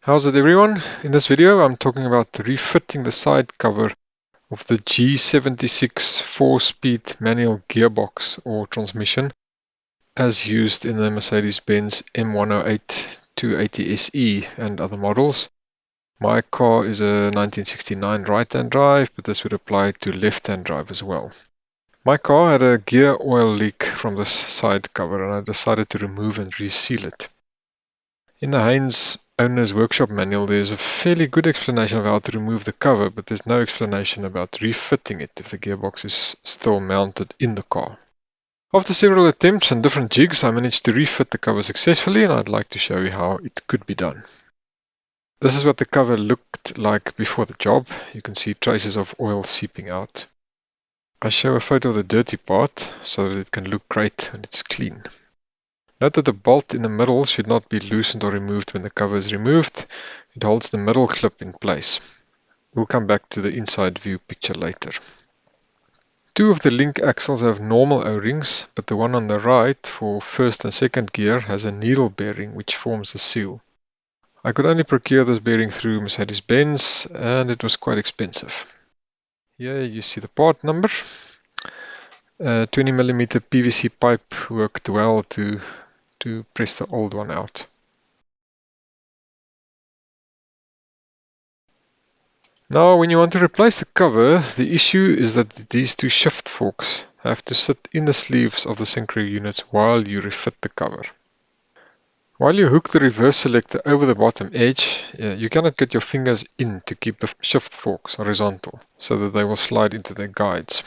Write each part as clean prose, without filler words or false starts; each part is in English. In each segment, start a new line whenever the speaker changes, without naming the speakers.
How's it everyone? In this video I'm talking about refitting the side cover of the G76 4-speed manual gearbox or transmission as used in the Mercedes-Benz M108 280 SE and other models. My car is a 1969 right-hand drive, but this would apply to left-hand drive as well. My car had a gear oil leak from this side cover and I decided to remove and reseal it. In the Heinz owner's workshop manual, there's a fairly good explanation of how to remove the cover, but there's no explanation about refitting it if the gearbox is still mounted in the car. After several attempts and different jigs, I managed to refit the cover successfully, and I'd like to show you how it could be done. This is what the cover looked like before the job. You can see traces of oil seeping out. I show a photo of the dirty part so that it can look great when it's clean. Note that the bolt in the middle should not be loosened or removed when the cover is removed. It holds the middle clip in place. We'll come back to the inside view picture later. Two of the link axles have normal O-rings, but the one on the right for first and second gear has a needle bearing which forms a seal. I could only procure this bearing through Mercedes-Benz and it was quite expensive. Here you see the part number. 20mm PVC pipe worked well to press the old one out. Now when you want to replace the cover, the issue is that these two shift forks have to sit in the sleeves of the synchro units while you refit the cover. While you hook the reverse selector over the bottom edge, you cannot get your fingers in to keep the shift forks horizontal so that they will slide into their guides.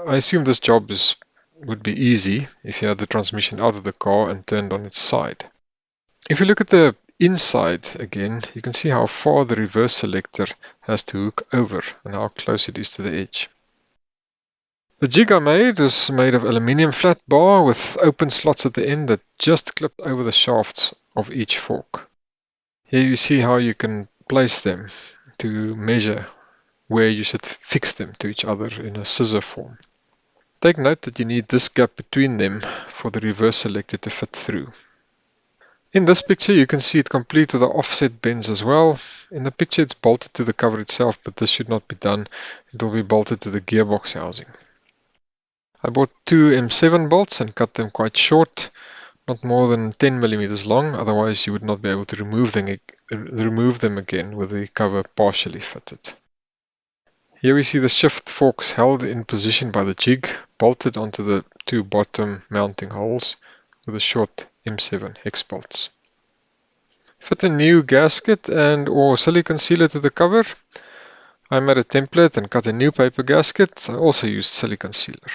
I assume this job would be easy if you had the transmission out of the car and turned on its side. If you look at the inside again, you can see how far the reverse selector has to hook over and how close it is to the edge. The jig I made was made of aluminium flat bar with open slots at the end that just clipped over the shafts of each fork. Here you see how you can place them to measure where you should fix them to each other in a scissor form. Take note that you need this gap between them for the reverse selector to fit through. In this picture you can see it complete with the offset bends as well. In the picture it's bolted to the cover itself, but this should not be done. It will be bolted to the gearbox housing. I bought two M7 bolts and cut them quite short, not more than 10mm long, otherwise you would not be able to remove them again with the cover partially fitted. Here we see the shift forks held in position by the jig, bolted onto the two bottom mounting holes with a short M7 hex bolts. Fit a new gasket and or silicone sealer to the cover. I made a template and cut a new paper gasket. I also used silicone sealer.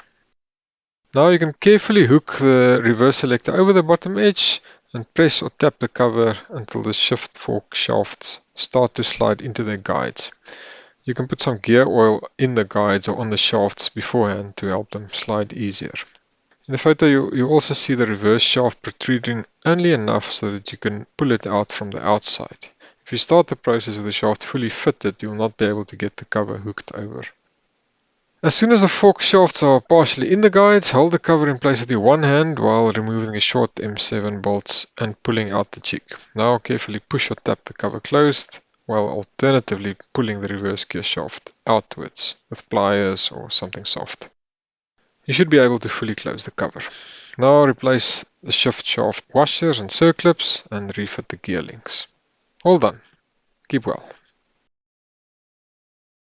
Now you can carefully hook the reverse selector over the bottom edge and press or tap the cover until the shift fork shafts start to slide into their guides. You can put some gear oil in the guides or on the shafts beforehand to help them slide easier. In the photo you also see the reverse shaft protruding only enough so that you can pull it out from the outside. If you start the process with the shaft fully fitted, you'll not be able to get the cover hooked over. As soon as the fork shafts are partially in the guides, hold the cover in place with your one hand while removing the short M7 bolts and pulling out the jig. Now carefully push or tap the cover closed, while alternatively pulling the reverse gear shaft outwards with pliers or something soft. You should be able to fully close the cover. Now replace the shift shaft washers and circlips and refit the gear links. All done. Keep well.